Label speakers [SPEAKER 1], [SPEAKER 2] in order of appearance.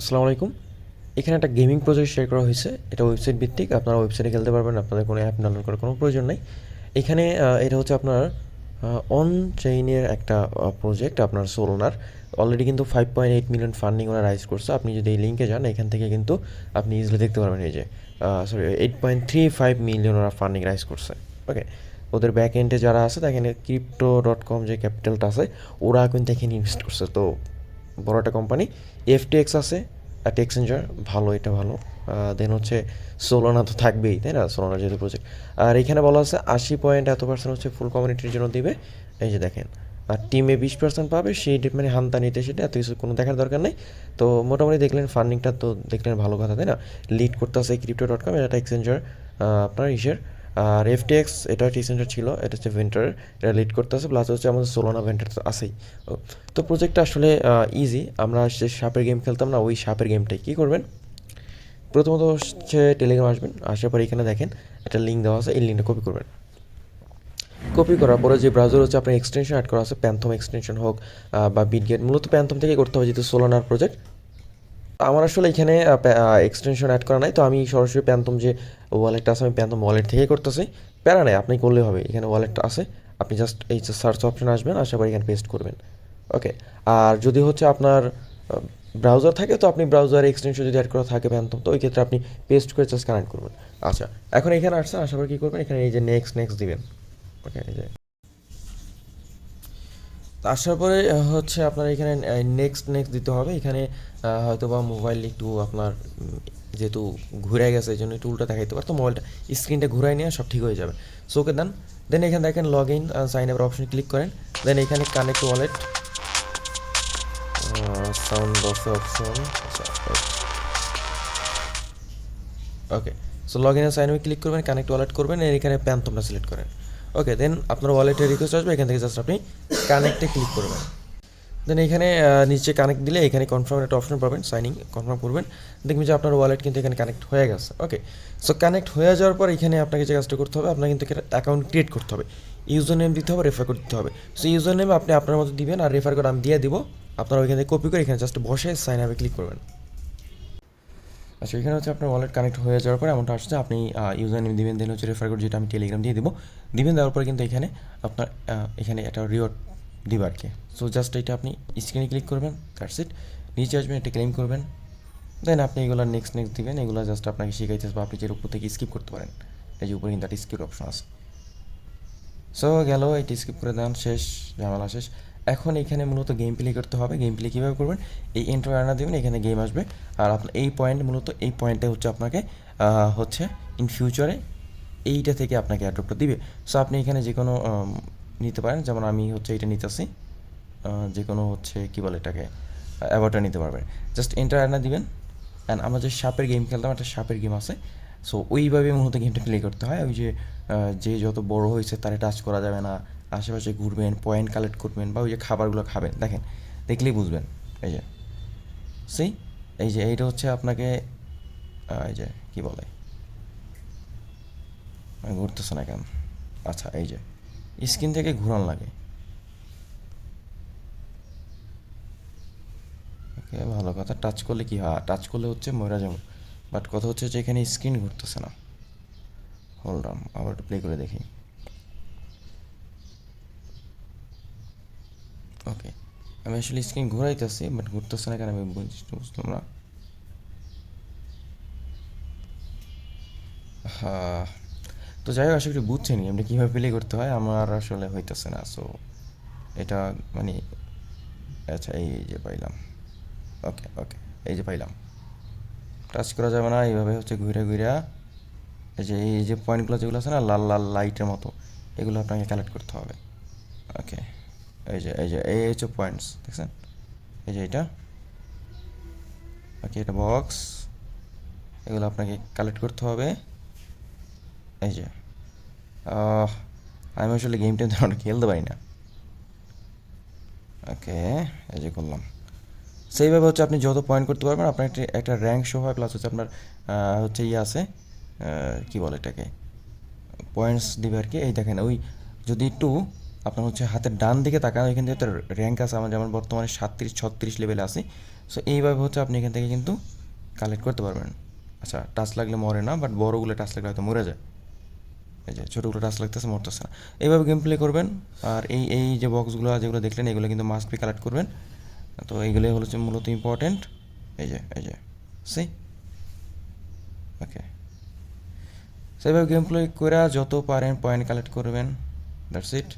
[SPEAKER 1] আসসালামু আলাইকুম। এখানে একটা গেমিং প্রজেক্ট শেয়ার করা হয়েছে। এটা ওয়েবসাইট ভিত্তিক। আপনারা ওয়েবসাইটে খেলতে পারবেন। আপনাদের কোনো অ্যাপ ডাউনলোড করার কোনো প্রয়োজন নাই। এখানে এটা হচ্ছে আপনার অন চেইনের একটা প্রজেক্ট আপনার সোলনার। অলরেডি কিন্তু 5.8 মিলিয়ন ফান্ডিং ওরা রাইজ করছে। আপনি যদি এই লিঙ্কে যান এখান থেকে কিন্তু আপনি ইজিলি দেখতে পারবেন এই যে 8.35 মিলিয়ন ওরা ফান্ডিং রাইজ করছে। ওকে, ওদের ব্যাক এন্ডে যারা আছে দেখেন crypto.com যে ক্যাপিটালটা আছে ওরা কিন্তু এখানে ইনভেস্ট করছে। তো বড় একটা কোম্পানি এফটিএক্স আছে, একটা এক্সচেঞ্জার ভালো, এটা ভালো। দেন হচ্ছে সোলানা তো থাকবেই, তাই না? সোলানা যেহেতু প্রজেক্ট। আর এখানে বলা আছে 80 পয়েন্ট এত পার্সেন্ট হচ্ছে ফুল কমিউনিটির জন্য দিবে। এই যে দেখেন, আর টিমে 20% পাবে, সেই মানে হান্তা নিতে সেটা এত কিছু কোনো দেখার দরকার নেই। তো মোটামুটি দেখলেন ফান্ডিংটা, তো দেখলেন ভালো কথা, তাই না? লিড করতে আছে ক্রিপ্টো.com, এটা একটা এক্সচেঞ্জার আপনার ইসের। আর এফটিএক্স এটা একটা এক্সচেঞ্জার ছিল, এটা হচ্ছে ভেন্টার, এটা লিড করতে আছে, প্লাস হচ্ছে আমাদের সোলানা ভেন্টার তো আছেই। তো প্রজেক্টটা আসলে ইজি। আমরা যে সাপের গেম খেলতাম না, ওই সাপের গেমটাই কী করবেন, প্রথমত হচ্ছে টেলিগ্রাম আসবেন, আসার পরে এখানে দেখেন একটা লিঙ্ক দেওয়া আছে, এই লিঙ্কটা কপি করবেন। কপি করার পরে যে ব্রাউজার হচ্ছে আপনার এক্সটেনশন অ্যাড করা আছে, প্যান্থম এক্সটেনশন হোক বা বিটগেট, মূলত প্যান্থম থেকে করতে হবে যেহেতু সোলানার প্রজেক্ট। আমার আসলে এখানে এক্সটেনশন অ্যাড করা নাই, তো আমি সরাসরি প্যান্থম যে ওয়ালেটটা আছে আমি প্যান্থম ওয়ালেট থেকেই করতেছি। প্যারা নেই, আপনি করলে হবে, এখানে ওয়ালেটটা আছে। আপনি জাস্ট এই যে সার্চ অপশানে আসবেন, আসার পরে এখানে পেস্ট করবেন। ওকে, আর যদি হচ্ছে আপনার ব্রাউজার থাকে তো আপনি ব্রাউজার এক্সটেনশন যদি অ্যাড করা থাকে প্যান্থম, তো ওই ক্ষেত্রে আপনি পেস্ট করে জাস্ট কানেক্ট করবেন। আচ্ছা, এখন এখানে আসছে, আসার পরে কী করবেন, এখানে এই যে নেক্সট নেক্সট দিবেন। ওকে, এই যে আসার পরে হচ্ছে আপনার এখানে নেক্সট নেক্সট দিতে হবে। এখানে হয়তো বা মোবাইল একটু আপনার যেহেতু ঘুরে গেছে এই জন্য একটু উল্টা দেখাইতে পারে, তো মোবাইলটা স্ক্রিনটা ঘুরাই নিয়ে সব ঠিক হয়ে যাবে। সো ওকে দেন, দেন এখানে দেখেন লগ ইন সাইন আপের অপশন ক্লিক করেন। দেন এখানে কানেক্ট ওয়ালেট সাউন্ড বক্সে option. Okay, so log in sign আপে ক্লিক করবেন, কানেক্ট ওয়ালেট করবেন, আর এখানে প্যান্থমটা সিলেক্ট করেন। ওকে, দেন আপনার ওয়ালেটের রিকোয়েস্ট আসবে, এখান থেকে জাস্ট আপনি কানেক্টে ক্লিক করবেন। দেন এখানে নিচে কানেক্ট দিলে এখানে কনফার্ম একটা অপশন পাবেন, সাইনিং কনফার্ম করবেন, দেখবেন যে আপনার ওয়ালেট কিন্তু এখানে কানেক্ট হয়ে গেছে। ওকে, সো কানেক্ট হয়ে যাওয়ার পর এখানে আপনাকে যে কাজটা করতে হবে, আপনাকে কিন্তু একটা অ্যাকাউন্ট ক্রিয়েট করতে হবে, ইউজার নেম দিতে হবে, রেফার কোড দিতে হবে। সো ইউজার নেম আপনি আপনার মতো দিবেন, আর রেফার কোড আমি দিয়ে দিব। আপনারা ওইখান থেকে কপি করে এখানে জাস্ট বসে সাইন আপে ক্লিক করবেন। আচ্ছা, এখানে হচ্ছে আপনার ওয়ালেট কানেক্ট হয়ে যাওয়ার পরে এমনটা আসছে, আপনি ইউজার নেম দিবেন, দেন হচ্ছে রেফার কোড যেটা আমি টেলিগ্রাম দিয়ে দেবো, দিবেন। দেওয়ার পরে কিন্তু এখানে আপনার এখানে একটা রিওয়ার্ড দিবে আর কি। সো জাস্ট এটা আপনি স্ক্রিনে ক্লিক করবেন, দ্যাটস ইট। নিচে আসবেন, এটা ক্লেম করবেন, দেন আপনি এগুলো নেক্সট নেক্সট দিবেন। এগুলো জাস্ট আপনাকে শিখাইতে বা আপনি যে উপর থেকে স্কিপ করতে পারেন, এই যে উপরে কিন্তু একটা স্কিপ অপশন আছে। সো গেল, এটি স্কিপ করে দেন, শেষ, ঝামেলা শেষ। এখন এখানে মূলত গেম প্লে করতে হবে। গেম প্লে কীভাবে করবেন, এই এন্টার আনা দেবেন, এখানে গেম আসবে। আর আপনার এই পয়েন্ট, মূলত এই পয়েন্টে হচ্ছে আপনাকে হচ্ছে ইন ফিউচারে এইটা থেকে আপনাকে অ্যাড্রপটা দিবে। সো আপনি এখানে যে কোনো নিতে পারেন, যেমন আমি হচ্ছে এইটা নিতেছি, যে কোনো হচ্ছে কী বলে এটাকে, অ্যাওয়ার্ডটা নিতে পারবেন। জাস্ট এন্টার আনা দিবেন। অ্যান্ড আমরা যে সাপের গেম খেলতাম, একটা সাপের গেম আছে, সো ওইভাবে মূলত গেমটা প্লে করতে হয়। ওই যে যে যত বড় হয়েছে তারে টাচ করা যাবে না, আশেপাশে ঘুরবেন, পয়েন্ট কালেক্ট করবেন, বা ওই যে খাবারগুলো খাবেন, দেখেন দেখলেই বুঝবেন। এই যে সেই, এই যে এইটা হচ্ছে আপনাকে এই যে কী বলে, ঘুরতেছে না কেন? আচ্ছা, এই যে স্ক্রিন থেকে ঘুরান লাগে। ওকে, ভালো কথা। টাচ করলে কি হয়? টাচ করলে হচ্ছে ময়রা যেমন, বাট কথা হচ্ছে যে এখানে স্ক্রিন ঘুরতেছে না। হোল্ড অন, আবার একটু প্লে করে দেখি। ওকে, আমি আসলে স্ক্রিন ঘোরাইতেছি, বাট ঘুরতেছে না কেন আমি বুঝলাম না। হ্যাঁ, তো যাই হোক, আশা করি বুঝছেন এমনি কীভাবে প্লে করতে হয়। আমার আসলে হইতেছে না, সো এটা মানে, আচ্ছা এই যে পাইলাম। ওকে ওকে, এই যে পাইলাম। টাচ করা যাবে না, এইভাবে হচ্ছে ঘুরে ঘুরে এই যে পয়েন্টগুলো যেগুলো আছে না লাল লাল লাইটের মতো, এগুলো আপনাকে কালেক্ট করতে হবে। ওকে, এই যে এই হচ্ছে পয়েন্টস, দেখছেন? এই যে এটা, ওকে, এটা বক্স, এগুলো আপনাকে কালেক্ট করতে হবে। এই যে আমি আসলে গেমটা তেমন খেলতে পারি না। ওকে, এই যে করলাম। সেইভাবে হচ্ছে আপনি যত পয়েন্ট করতে পারবেন, আপনার একটা র্যাঙ্ক শো হয়, প্লাস হচ্ছে আপনার হচ্ছে ইয়ে আছে, কী বলে এটাকে, পয়েন্টস দিবে আর কি। এই দেখেন, ওই যদি একটু আপনার হচ্ছে হাতের ডান দিকে তাকান, এখান থেকে তো র্যাঙ্ক আছে আমার, যেমন বর্তমানে 37-36 লেভেলে আছি। সো এইভাবে হচ্ছে আপনি এখান থেকে কিন্তু কালেক্ট করতে পারবেন। আচ্ছা, টাচ লাগলে মরে না, বাট বড়গুলো টাচ লাগলে হয়তো মরে যায়। এই যে ছোটোগুলো টাচ লাগতেছে, মরতেছে না। এইভাবে গেম প্লে করবেন। আর এই এই যে বক্সগুলো যেগুলো দেখলেন, এগুলো কিন্তু মাস্ট বি কালেক্ট করবেন। তো এইগুলোই হচ্ছে মূলত ইম্পর্টেন্ট। এই যে সি ওকে, সেইভাবে গেম প্লে করে যত পারেন পয়েন্ট কালেক্ট করবেন। That's it.